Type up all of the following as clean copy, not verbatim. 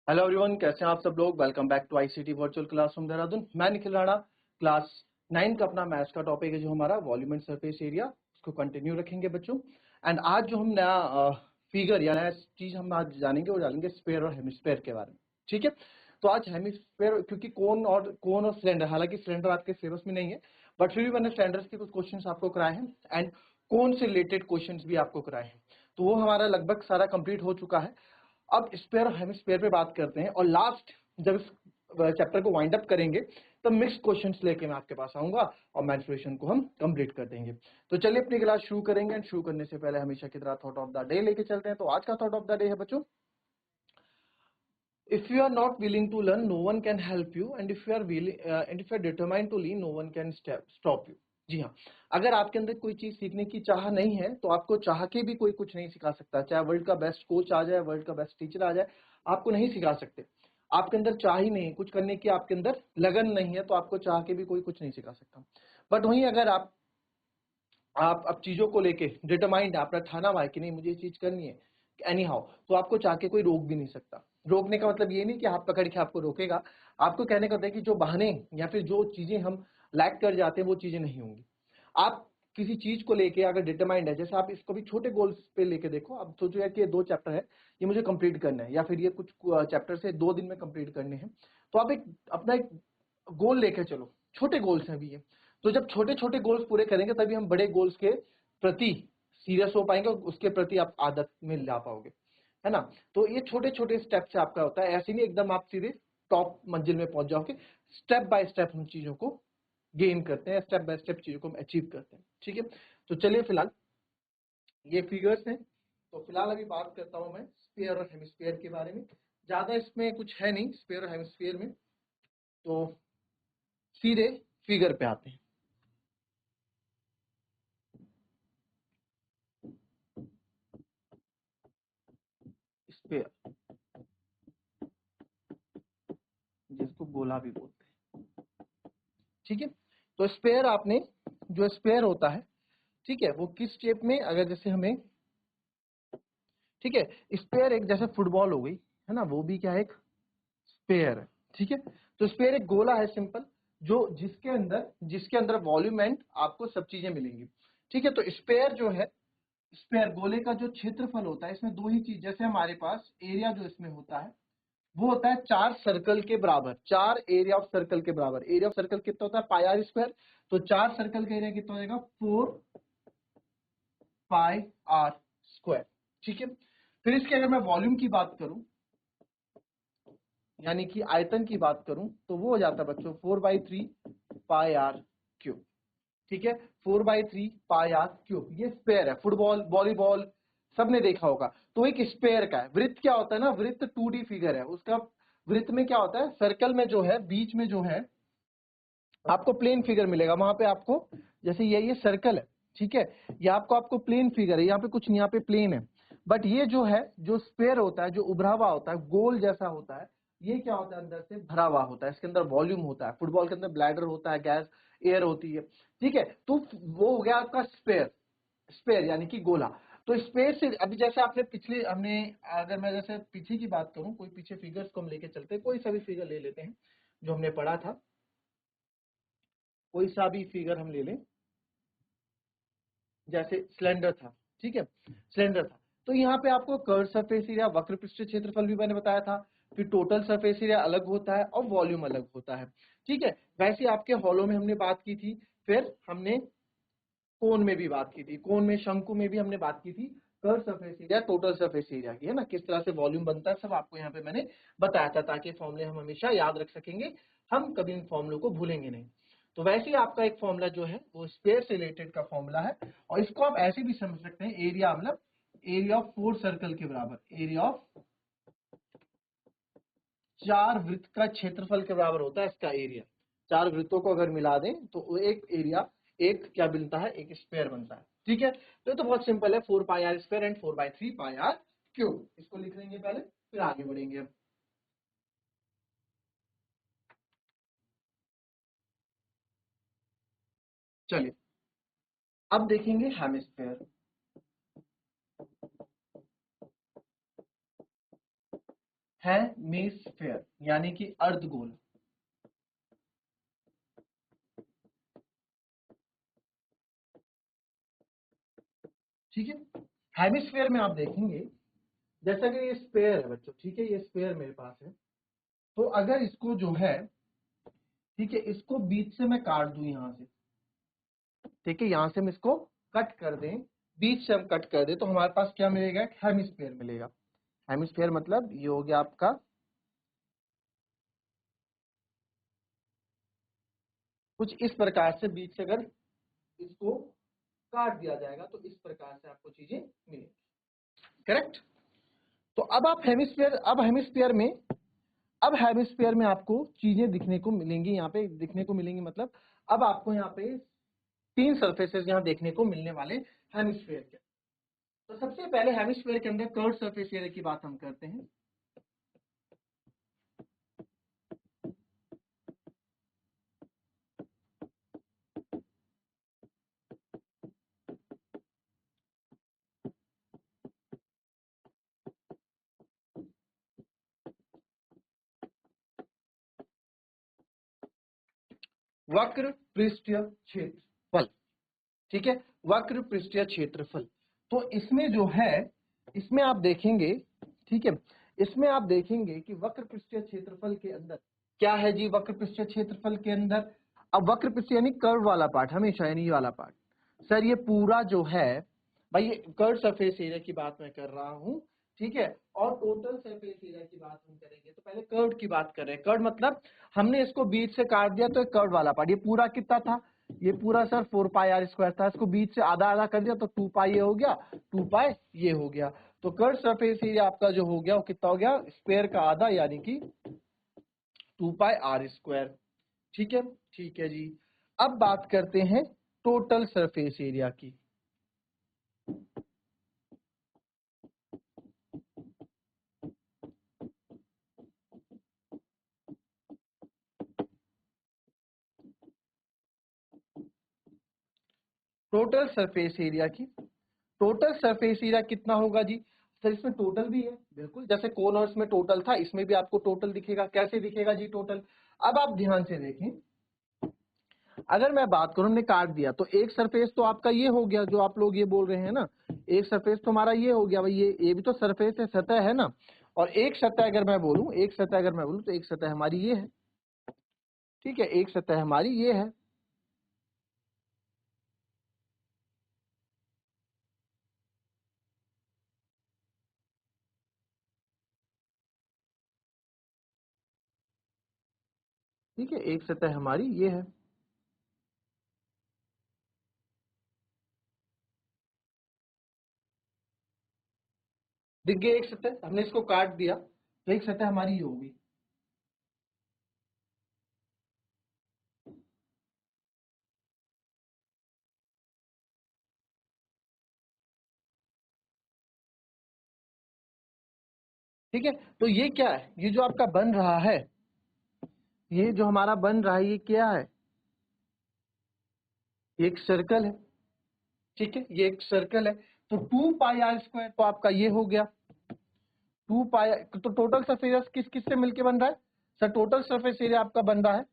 Hello everyone, कैसे हैं आप सब लोग। Welcome back to ICT virtual classroom Dehradun. मैं निखिल राणा। क्लास 9 का अपना मैथ्स का टॉपिक है जो हमारा वॉल्यूम एंड सरफेस एरिया, उसको कंटिन्यू रखेंगे बच्चों। एंड आज जो हम नया फिगर या नया चीज हम आज जानेंगे वो जानेंगे स्फीयर और हेमिस्फीयर के बारे में। ठीक है, तो आज हेमिस्फीयर, क्योंकि कोन और सिलेंडर, हालांकि सिलेंडर आपके सिलेबस में नहीं है बट फिर भी मैंने सिलेंडर्स के कुछ क्वेश्चन आपको कराए हैं एंड कोन से रिलेटेड क्वेश्चन भी आपको कराए हैं, तो वो हमारा लगभग सारा कंप्लीट हो चुका है। अब स्पेयर और हेमिस्फीयर पे बात करते हैं और लास्ट जब इस चैप्टर को वाइंड अप करेंगे तब मिक्स क्वेश्चंस लेके मैं आपके पास आऊंगा और मेंस्ट्रुएशन को हम कंप्लीट कर देंगे। तो चलिए अपनी क्लास शुरू करेंगे एंड शुरू करने से पहले हमेशा की तरह थॉट ऑफ द डे लेके चलते हैं। तो आज का थॉट ऑफ द डे है बच्चों, if you are not willing to learn no one can help you and if you are willing and if you are determined to learn no one can stop you। जी हाँ, अगर आपके अंदर कोई चीज सीखने की चाह नहीं है तो आपको चाह के भी कोई कुछ नहीं सिखा सकता। चाहे वर्ल्ड का बेस्ट कोच आ जाए, वर्ल्ड का बेस्ट टीचर आ जाए, आपको नहीं सिखा सकते। आपके अंदर चाह ही नहीं, कुछ करने की आपके अंदर लगन नहीं है तो आपको चाह के भी कोई कुछ नहीं सिखा सकता। बट वहीं अगर आप अब चीजों को लेके डिटरमाइंड, आपने ठाना हुआ है कि नहीं मुझे ये चीज करनी है एनी हाउ, तो आपको चाह के कोई रोक भी नहीं सकता। रोकने का मतलब ये नहीं कि हाथ पकड़ के आपको रोकेगा, आपको कहने का होता है कि जो बहाने या फिर जो चीजें हम लैक कर जाते हैं वो चीजें नहीं होंगी। आप किसी चीज को लेके अगर डिटरमाइंड है, जैसे आप इसको भी छोटे गोल्स पे लेके देखो। अब सोचो यार कि ये 2 चैप्टर है, ये मुझे कंप्लीट करना है, या फिर ये कुछ चैप्टर से 2 दिन में कंप्लीट करने हैं, तो आप अपना एक गोल लेके चलो। छोटे गोल्स हैं अभी ये, तो जब छोटे छोटे गोल्स पूरे करेंगे तभी हम बड़े गोल्स के प्रति सीरियस हो पाएंगे और उसके प्रति आप आदत में ला पाओगे, है ना। तो ये छोटे छोटे स्टेप से आपका होता है, ऐसे नहीं एकदम आप सीधे टॉप मंजिल में पहुंच जाओगे। स्टेप बाय स्टेप हम चीजों को गेन करते हैं, स्टेप बाय स्टेप चीजों को हम अचीव करते हैं। ठीक है, तो चलिए फिलहाल ये फिगर्स हैं, तो फिलहाल अभी बात करता हूं मैं स्फीयर और हेमिस्फीयर के बारे में। ज्यादा इसमें कुछ है नहीं स्फीयर और हेमिस्फीयर में, तो सीधे फिगर पे आते हैं। स्फीयर, जिसको गोला भी बोलते हैं। ठीक है, तो स्पेयर आपने, जो स्पेयर होता है, ठीक है, वो किस शेप में, अगर जैसे हमें, ठीक है, स्पेयर एक जैसे फुटबॉल हो गई, है ना, वो भी क्या है, एक स्पेयर है। ठीक है, तो स्पेयर एक गोला है सिंपल, जो जिसके अंदर वॉल्यूम एंड आपको सब चीजें मिलेंगी। ठीक है, तो स्पेयर जो है, स्पेयर गोले का जो क्षेत्रफल होता है, इसमें 2 ही चीज, जैसे हमारे पास एरिया जो इसमें होता है वो होता है 4 सर्कल के बराबर, 4 एरिया ऑफ सर्कल के बराबर। एरिया ऑफ सर्कल कितना होता है, पाई आर स्क्वायर, तो 4 सर्कल का एरिया कितना हो जाएगा, 4 पाई आर स्क्वायर। ठीक है, फिर इसके अगर मैं वॉल्यूम की बात करूं, यानी कि आयतन की बात करूं, तो वो हो जाता है बच्चों 4/3 पाई आर क्यूब। ठीक है, 4/3 पाई आर क्यूब। ये स्पेयर है, फुटबॉल, वॉलीबॉल सबने देखा होगा। तो एक स्पेयर का है। वृत्त क्या होता है ना, वृत्त 2D फिगर है उसका। वृत्त में क्या होता है, सर्कल में जो है बीच में जो है आपको प्लेन फिगर मिलेगा। वहां पे आपको, जैसे ये सर्कल है, ठीक है, ये आपको प्लेन फिगर है, यहाँ पे कुछ नहीं, यहाँ पे प्लेन है। बट ये जो है, जो स्पेयर होता है, जो उभरा हुआ होता है, गोल जैसा होता है, ये क्या होता है, अंदर से भरा हुआ होता है, इसके अंदर वॉल्यूम होता है। फुटबॉल के अंदर ब्लैडर होता है, गैस एयर होती है। ठीक है, तो वो हो गया आपका स्पेयर। स्पेयर यानी कि गोला। तो स्पेयर से अभी जैसे आपने पिछले, हमने, अगर मैं जैसे पीछे की बात करूं, कोई पीछे फिगर्स को हम लेके चलते हैं, कोई सा भी फिगर ले लेते हैं जो हमने पढ़ा था, कोई सा भी फिगर हम ले लें, जैसे सिलेंडर था। ठीक है, सिलेंडर था, तो यहाँ पे आपको कर्व सरफेस एरिया, वक्र पृष्ठ क्षेत्रफल भी मैंने बताया था, फिर टोटल सरफेस एरिया अलग होता है और वॉल्यूम अलग होता है। ठीक है, वैसे आपके हॉलो में हमने बात की थी, फिर हमने कोन में भी बात की थी, कोन में, शंकु में भी हमने बात की थी curve surface area, total surface area की, है ना, किस तरह से वॉल्यूम बनता है, सब आपको यहाँ पे मैंने बताया था, ताकि फॉर्मूले हम हमेशा याद रख सकेंगे, हम कभी इन फॉर्मूलों को भूलेंगे नहीं। तो वैसे ही आपका एक फॉर्मूला जो है वो स्पेयर से रिलेटेड का फॉर्मूला है, और इसको आप ऐसे भी समझ सकते हैं, एरिया मतलब एरिया ऑफ 4 सर्कल के बराबर, एरिया ऑफ 4 वृत्त का क्षेत्रफल के बराबर होता है इसका एरिया। 4 वृत्तों को अगर मिला दें तो वो एक एरिया, एक क्या बनता है, एक स्क्वायर बनता है। ठीक है, तो ये तो बहुत सिंपल है, 4 pi R square and 4/3 pi R cube. इसको लिख लेंगे पहले, फिर आगे बढ़ेंगे अब। चलिए अब देखेंगे हेमिस्फेयर। हेमिस्फेयर यानी कि अर्धगोल। ठीक है, हेमिस्फेयर में आप देखेंगे जैसा कि ये स्पेयर है बच्चों, ठीक है, ये स्पेयर मेरे पास है, तो अगर इसको जो है, ठीक है, इसको बीच से मैं काट दूं यहां से, ठीक है, यहां से हम इसको कट कर दें, बीच से हम कट कर दें, तो हमारे पास क्या मिलेगा, एक हेमिस्फेयर मिलेगा। हेमिस्फेयर मतलब ये हो गया आपका कुछ इस प्रकार से, बीच से अगर इसको काट दिया जाएगा तो इस प्रकार से आपको चीजें मिलेंगी। करेक्ट। तो अब आप हेमिस्फीयर, अब हेमिस्फीयर में आपको चीजें दिखने को मिलेंगी, यहाँ पे दिखने को मिलेंगी, मतलब अब आपको यहाँ पे 3 सरफेसेस यहाँ देखने को मिलने वाले हेमिस्फीयर के। तो सबसे पहले हेमिस्फीयर के अंदर कर्व सरफेस एरिया की बात हम करते हैं। वक्र पृष्ठीय क्षेत्रफल, ठीक है, वक्र पृष्ठीय क्षेत्रफल। तो इसमें जो है, इसमें आप देखेंगे, ठीक है, इसमें आप देखेंगे कि वक्र पृष्ठीय क्षेत्रफल के अंदर क्या है जी, वक्र पृष्ठीय क्षेत्रफल के अंदर, अब वक्र पृष्ठ यानी कर्व वाला पार्ट, हमेशा यानी ये वाला पार्ट, सर ये पूरा जो है भाई, ये कर्व सरफेस एरिया की बात मैं कर रहा हूं, ठीक है, और टोटल सरफेस एरिया की बात हम करेंगे। तो पहले कर्व की बात कर रहे हैं। कर्व मतलब हमने इसको बीच से काट दिया, तो कर्व वाला पार्ट, ये पूरा कितना था, ये पूरा सर 4 पाई आर स्क्वायर था, इसको बीच से आधा आधा कर दिया तो 2 पाई ये हो गया, 2 पाई ये हो गया। तो कर्व सरफेस एरिया आपका जो हो गया वो कितना हो गया, स्क्वायर का आधा यानी कि 2 पाई आर स्क्वायर। ठीक है, ठीक है जी। अब बात करते हैं टोटल सरफेस एरिया की। टोटल सरफेस एरिया की, टोटल सरफेस एरिया कितना होगा जी, सर इसमें टोटल भी है, बिल्कुल, जैसे कोनर्स में टोटल था, इसमें भी आपको टोटल दिखेगा। कैसे दिखेगा जी टोटल, अब आप ध्यान से देखें, अगर मैं बात करूं, हमने काट दिया तो एक सरफेस तो आपका ये हो गया, जो आप लोग ये बोल रहे हैं ना, एक सरफेस तो हमारा ये हो गया भाई, ये भी तो सरफेस है, सतह है ना, और एक सतह अगर मैं बोलूं, एक सतह अगर मैं बोलूं तो एक सतह हमारी ये है, ठीक है, एक सतह हमारी ये है, ठीक है, एक सतह हमारी ये है। दिख गया एक सतह, हमने इसको काट दिया तो एक सतह हमारी ये होगी। ठीक है, तो ये क्या है, ये जो आपका बन रहा है, ये जो हमारा बन रहा है, ये क्या है, एक सर्कल है, ठीक है, ये एक सर्कल है। तो 2 पाई आर स्क्वायर तो आपका ये हो गया 2 पाई। तो टोटल सरफेस एरिया किस किस से मिलके बन रहा है, सर टोटल सरफेस एरिया आपका बन रहा है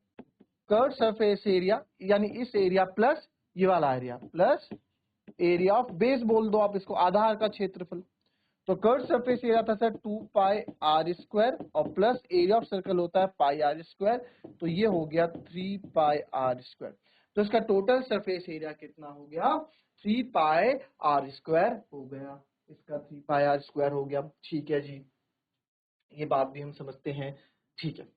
कर्व सरफेस एरिया, यानी इस एरिया प्लस ये वाला area, plus area of base बोल दो आप इसको, आधार का क्षेत्रफल। तो कर्व सरफेस एरिया था सर 2 पाई आर स्क्वायर, और प्लस एरिया ऑफ सर्कल होता है पाई आर स्क्वायर, तो ये हो गया 3 पाई आर स्क्वायर। तो इसका टोटल सरफेस एरिया कितना हो गया, 3 पाई आर स्क्वायर हो गया, इसका 3 पाई आर स्क्वायर हो गया। ठीक है जी, ये बात भी हम समझते हैं। ठीक है,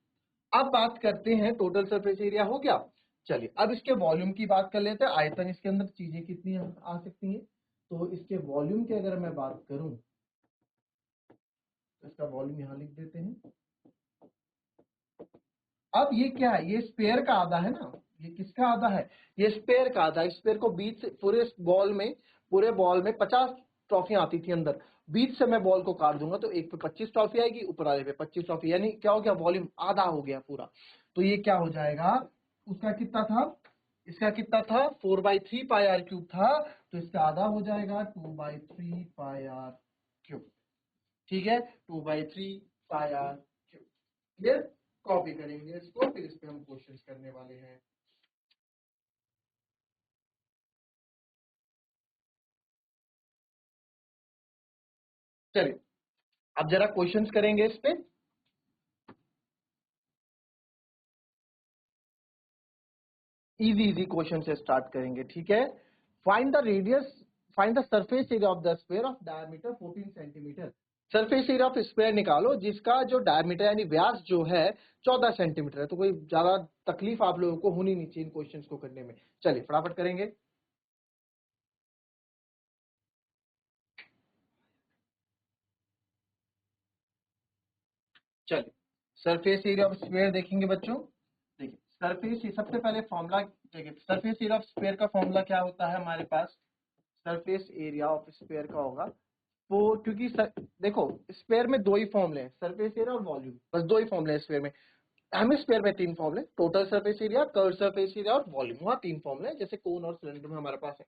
अब बात करते हैं, टोटल सरफेस एरिया हो गया। चलिए अब इसके वॉल्यूम की बात कर लेते हैं, आयतन इसके अंदर चीजें कितनी आ सकती हैं। तो इसके वॉल्यूम की अगर मैं बात करूं, तो इसका वॉल्यूम यहां लिख देते हैं। अब ये क्या है, ये स्पेयर का आधा है ना, ये किसका आधा है, ये स्पेयर का आधा है। स्पेयर को बीच से पूरे बॉल में 50 ट्रॉफियां आती थी अंदर, बीच से मैं बॉल को काट दूंगा तो एक पे 25 ट्रॉफी आएगी, ऊपर वाले पे 25 ट्रॉफी, यानी क्या हो गया, वॉल्यूम आधा हो गया पूरा। तो ये क्या हो जाएगा, उसका कितना था, इसका कितना था, 4/3 पाई आर क्यूब था, तो इसका आधा हो जाएगा 2/3 पाई आर क्यूब। ठीक है, 2/3 पाई आर क्यूब। क्लियर? कॉपी करेंगे इसको, फिर इस पे हम क्वेश्चंस करने वाले हैं। चलिए अब जरा क्वेश्चंस करेंगे इस पे। इजी इजी क्वेश्चन से स्टार्ट करेंगे, ठीक है। Find the radius, find the surface area of the sphere of diameter 14 centimetre. Surface area of sphere निकालो जिसका जो डायमीटर यानी व्यास जो है 14 सेंटीमीटर है। तो कोई ज्यादा तकलीफ आप लोगों को होनी नहीं चाहिए इन क्वेश्चंस को करने में। चलिए फटाफट करेंगे। चलिए सरफेस एरिया ऑफ स्फीयर देखेंगे बच्चों। देखिए सरफेस, सबसे पहले फॉर्मूला देखिए, सरफेस एरिया ऑफ स्फीयर का फॉर्मूला क्या होता है हमारे पास। सरफेस एरिया ऑफ स्फीयर का होगा वो, क्योंकि देखो स्फीयर में दो ही फॉर्मूले हैं, सरफेस एरिया और वॉल्यूम, बस दो ही फॉर्मूले हैं स्फीयर में। हेमिस्फीयर में तीन फॉर्मूले, total surface area, curve surface area और वॉल्यूम, वहां तीन फॉर्मूले हैं जैसे कोन और सिलेंडर में हमारे पास है।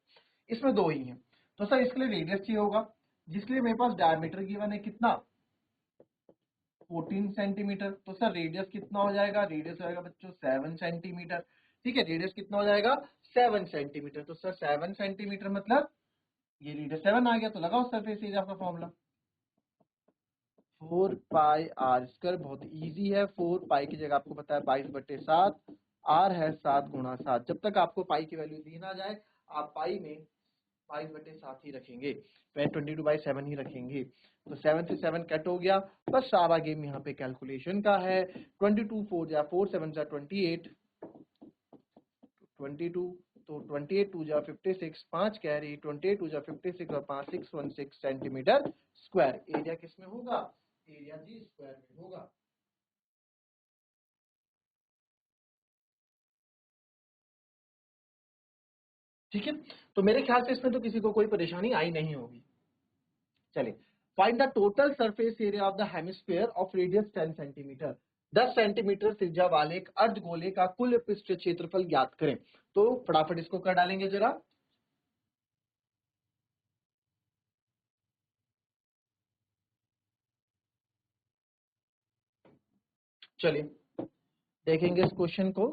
इसमें दो ही हैं। तो सर इसके लिए रेडियस चाहिए होगा, जिसके लिए मेरे पास डायमीटर गिवन है कितना 14 सेंटीमीटर। तो सर रेडियस कितना हो जाएगा, रेडियस हो जाएगा बच्चों 7 सेंटीमीटर। ठीक है, रेडियस कितना हो जाएगा 7 सेंटीमीटर। तो सर 7 सेंटीमीटर मतलब ये रेडियस 7 आ गया। तो लगाओ सरफेस एरिया का फॉर्मूला 4 पाई r²। बहुत इजी है, 4 पाई की जगह आपको पता है 22/7, r है 7 × 7। जब तक आपको पाई की वैल्यू दी ना जाए आप पाई में 22/7 ही रखेंगे, 22/7 ही रखेंगे। तो 7 से 7 कट हो गया, बस सारा गेम यहाँ पे कैलकुलेशन का है। 22 4 जा 4 7 जा 28, 22 तो 28 2 जा 56, 5 कैरी, 28 2 जा 56 और 5 616 सेंटीमीटर स्क्वायर। एरिया किस में होगा, एरिया जी स्क्वायर में होगा। ठीक है, तो मेरे ख्याल से इसमें तो किसी को कोई परेशानी आई नहीं होगी। चलिए find the total surface area of the hemisphere of radius 10 centimetre. 10 centimetre त्रिज्या वाले एक अर्धगोले का कुल पृष्ठ क्षेत्रफल ज्ञात करें। तो फटाफट इसको कर डालेंगे जरा। चलिए देखेंगे इस क्वेश्चन को।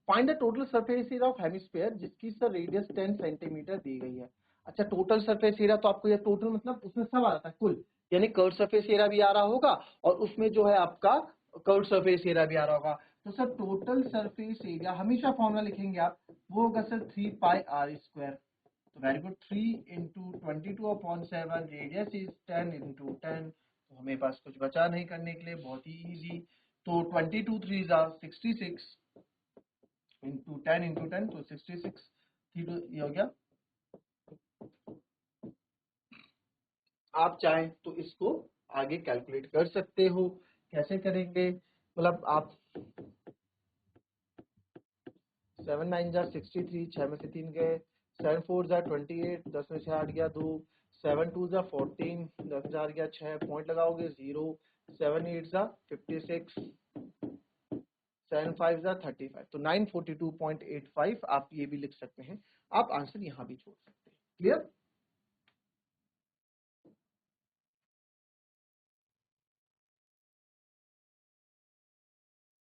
Find the total surface area of hemisphere जिसकी सर रेडियस 10 सेंटीमीटर दी गई है। अच्छा टोटल सरफेस एरिया, तो आपको ये टोटल मतलब उसमें सब आ रहा था कुल, यानी कर्व सरफेस एरिया भी आ रहा होगा और उसमें जो है आपका कर्व सरफेस एरिया भी आ रहा होगा। तो सर टोटल सरफेस एरिया हमेशा फॉर्मूला लिखेंगे आप, वो होगा सर 3 पाई r²। तो वेरी गुड, 3 × 22/7, रेडियस इज 10 × 10। तो हमें पास कुछ बचा नहीं करने के लिए, बहुत ही इजी। तो 22 3 66 इंटू 10 तो 66 थी, तो ये हो गया। आप चाहें तो इसको आगे कैलकुलेट कर सकते हो। कैसे करेंगे, मतलब आप 7 9 जा 63, 6 में से 3 गए, 7 4 जा 28, 10 में से 8 गया 2, 7 2 जा 14, 10 में से 8 गया 6, पॉइंट लगाओगे 0, 7 8 जा 56, 7 5 जा 35, तो 942.85 आप ये भी लिख सकते हैं। आप आंसर यहाँ भी छोड़ सकते हैं। क्लियर?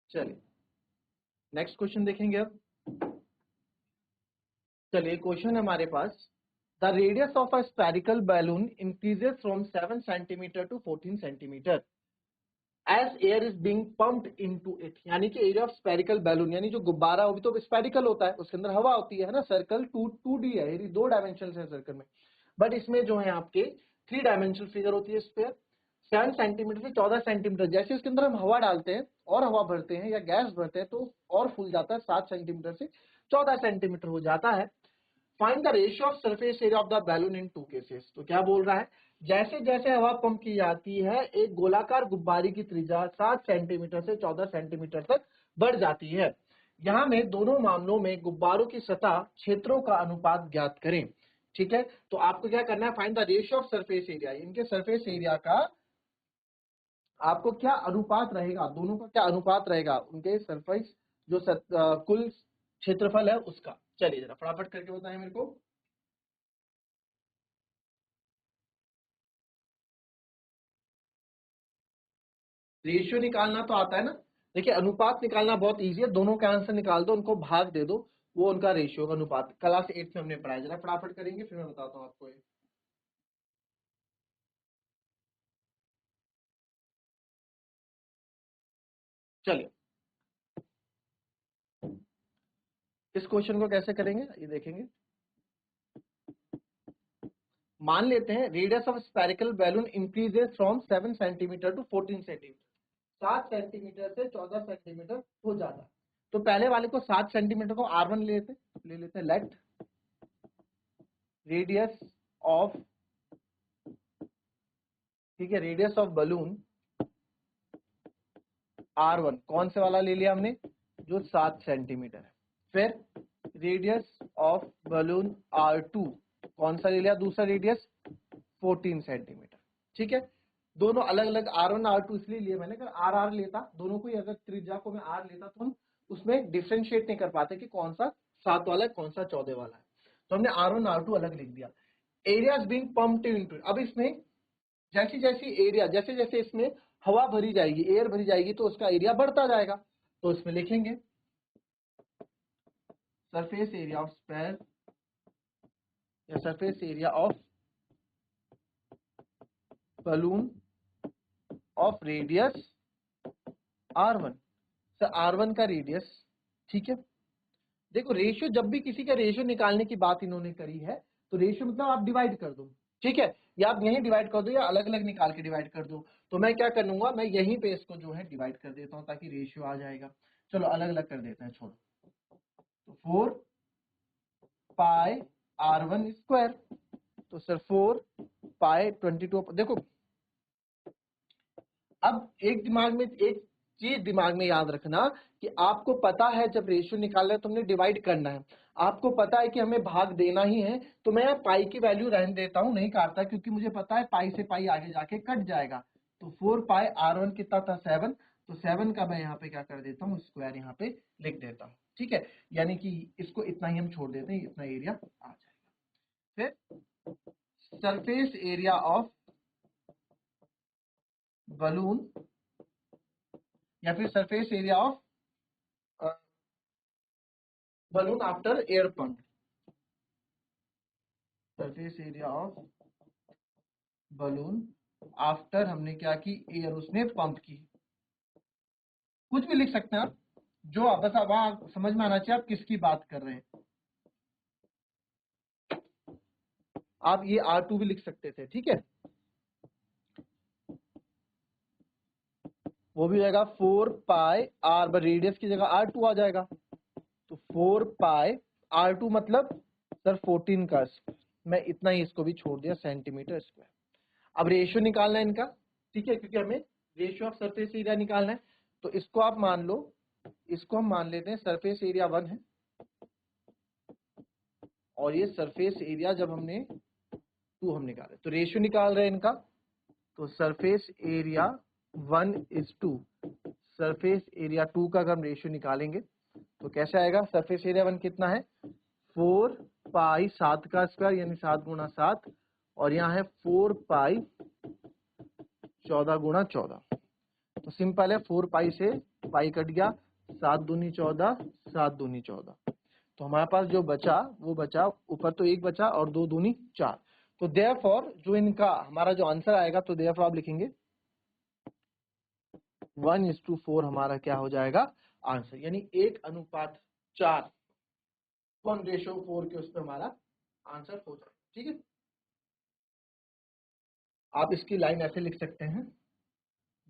चलिए नेक्स्ट क्वेश्चन देखेंगे अब। चलिए क्वेश्चन है हमारे पास, the radius of a spherical balloon increases from 7 centimetre to 14 centimetre as air is being pumped into it. यानी कि एरिया ऑफ स्फेरिकल बैलून, यानी जो गुब्बारा वो भी तो स्फेरिकल होता है, उसके अंदर हवा होती है ना, सर्कल 2D है, यानी 2 डायमेंशन है सर्कल में। बट इसमें जो है आपके 3 डायमेंशनल फिगर होती है स्फीयर। 7 सेंटीमीटर से 14 सेंटीमीटर, जैसे उसके अंदर हम हवा डालते हैं और हवा भरते हैं या गैस भरते हैं तो और फूल जाता है, 7 सेंटीमीटर से 14 सेंटीमीटर हो जाता है। Find the ratio of surface area of the balloon in 2 cases. तो क्या बोल रहा है, जैसे जैसे हवा पंप की जाती है एक गोलाकार गुब्बारे की त्रिज्या 7 सेंटीमीटर से 14 सेंटीमीटर तक बढ़ जाती है। यहाँ में दोनों मामलों में गुब्बारों की सतह क्षेत्रों का अनुपात ज्ञात करें। ठीक है, तो आपको क्या करना है, find the ratio of surface area, इनके सरफेस एरिया का आपको क्या अनुपात रहेगा, दोनों का क्या अनुपात रहेगा, उनके सरफेस जो कुल क्षेत्रफल है उसका। चलिए जरा फटाफट करके बताएं मेरे को। रेशियो निकालना तो आता है ना। देखिए अनुपात निकालना बहुत इजी है, दोनों का आंसर निकाल दो, उनको भाग दे दो, वो उनका रेशियो का अनुपात क्लास 8 में हमने पढ़ाया। जरा फटाफट करेंगे फिर मैं बताता हूँ आपको ये। चलिए इस क्वेश्चन को कैसे करेंगे ये देखेंगे। मान लेते हैं radius of spherical balloon increases from 7 centimetre to 14 centimetre. 7 centimetre से 14 सेंटीमीटर हो जाता है। तो पहले वाले को 7 सेंटीमीटर को R1 ले लेते हैं। लेट रेडियस ऑफ, ठीक है, रेडियस ऑफ बलून R1 कौन से वाला ले लिया हमने, जो 7 सेंटीमीटर है। फिर रेडियस ऑफ बलून R2 कौन सा ले लिया, दूसरा रेडियस 14 सेंटीमीटर। ठीक है, दोनों अलग अलग R1 R2 इसलिए लिए मैंने, अगर R लेता, दोनों को अगर त्रिज्या को मैं R लेता तो हम उसमें डिफ्रेंशिएट नहीं कर पाते कि कौन सा 7 वाला है कौन सा 14 वाला है। तो हमने R1 R2 अलग लिख दिया। एरियाज बीइंग पम्प्ड इनटू, अब इसमें जैसी जैसी एरिया, जैसे जैसे इसमें हवा भरी जाएगी, एयर भरी जाएगी, तो उसका एरिया बढ़ता जाएगा। तो इसमें लिखेंगे सरफेस एरिया ऑफ स्फेयर या surface area of balloon of radius R1। Sir R1 का रेडियस, ठीक है। देखो रेशियो, जब भी किसी का रेशियो निकालने की बात इन्होंने करी है तो रेशियो मतलब आप डिवाइड कर दो, ठीक है, या आप यहीं डिवाइड कर दो या अलग अलग निकाल के डिवाइड कर दो। तो मैं क्या करूंगा, मैं यहीं पे इसको जो है डिवाइड कर देता हूं ताकि रेशियो आ जाएगा। चलो अलग अलग कर देते हैं, छोड़ो। तो 4 पाई R1 स्क्वायर, तो सर 4 पाई 22। देखो अब एक चीज दिमाग में याद रखना कि आपको पता है जब रेशियो निकालना है तो हमने डिवाइड करना है, आपको पता है कि हमें भाग देना ही है। तो मैं पाई की वैल्यू रहने देता हूं, नहीं काटता, क्योंकि मुझे पता है पाई से पाई आगे जाके कट जाएगा। तो 4 पाई R1 कितना था, 7। तो 7 का मैं यहाँ पे क्या कर देता हूँ, स्क्वायर यहाँ पे लिख देता हूँ। ठीक है, यानी कि इसको इतना ही हम छोड़ देते हैं, इतना एरिया आ जाएगा। फिर सरफेस एरिया ऑफ बलून या फिर surface area of balloon after air pump, surface area of balloon after हमने क्या की, एयर उसने पंप की। कुछ भी लिख सकते हैं आप, जो आप बस अब समझ में आना चाहिए आप किसकी बात कर रहे हैं। आप ये R2 भी लिख सकते थे, ठीक है, वो भी जाएगा 4 पाई R, रेडियस की जगह R2 आ जाएगा। तो 4 पाई R2 मतलब सर 14 का स्क्वायर, मैं इतना ही इसको भी छोड़ दिया, सेंटीमीटर स्क्वायर। अब रेशियो निकालना है इनका, ठीक है, क्योंकि हमें रेशियो ऑफ सरफेस एरिया निकालना है। तो इसको आप मान लो, इसको हम मान लेते हैं सरफेस एरिया 1 है, और ये सरफेस एरिया जब हमने 2 हम निकाले, तो रेशियो निकाल रहे हैं इनका। तो सरफेस एरिया 1:2, सरफेस एरिया 2 का अगर हम रेशियो निकालेंगे तो कैसे आएगा, सरफेस एरिया 1 कितना है, 4 पाई 7 का स्क्वायर यानी 7 गुणा 7, और यहाँ है 4 पाई 14 गुणा 14। तो सिंपल है, 4 पाई से पाई कट गया, 7 दूनी 14, 7 दूनी 14। तो हमारे पास जो बचा वो बचा, ऊपर तो 1 बचा और 2 दूनी 4। तो देयरफॉर जो इनका हमारा जो आंसर आएगा, तो देयरफॉर आप लिखेंगे 1:4 हमारा क्या हो जाएगा आंसर, यानी 1:4 1:4 के उस पर हमारा आंसर हो जाएगा। ठीक है, आप इसकी लाइन ऐसे लिख सकते हैं,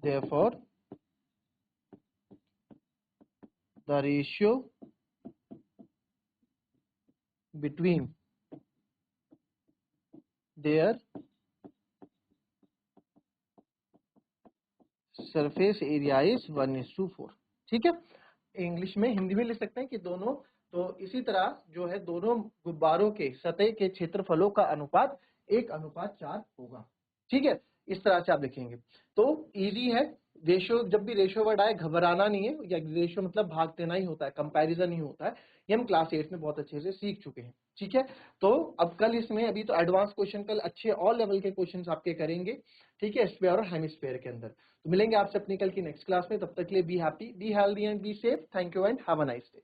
therefore the ratio between their surface area is 1:4। ठीक है, इंग्लिश में, हिंदी में लिख सकते हैं कि दोनों, तो इसी तरह जो है दोनों गुब्बारों के सतह के क्षेत्रफलों का अनुपात 1:4 होगा। ठीक है, इस तरह से आप लिखेंगे तो इजी है। रेशियो, जब भी रेशियो वर्ड आए घबराना नहीं है, या रेशियो मतलब भाग देना ही होता है, कंपैरिजन ही होता है। ये हम क्लास 8 में बहुत अच्छे से सीख चुके हैं, ठीक है। तो अब कल इसमें, अभी तो एडवांस क्वेश्चन कल अच्छे ऑल लेवल के क्वेश्चंस आपके करेंगे, ठीक है, स्क्वायर और हेमिस्फीयर के अंदर। तो मिलेंगे आपसे अपनी कल की नेक्स्ट क्लास में, तब तक के लिए be happy, be healthy and be safe. Thank you and have a nice day.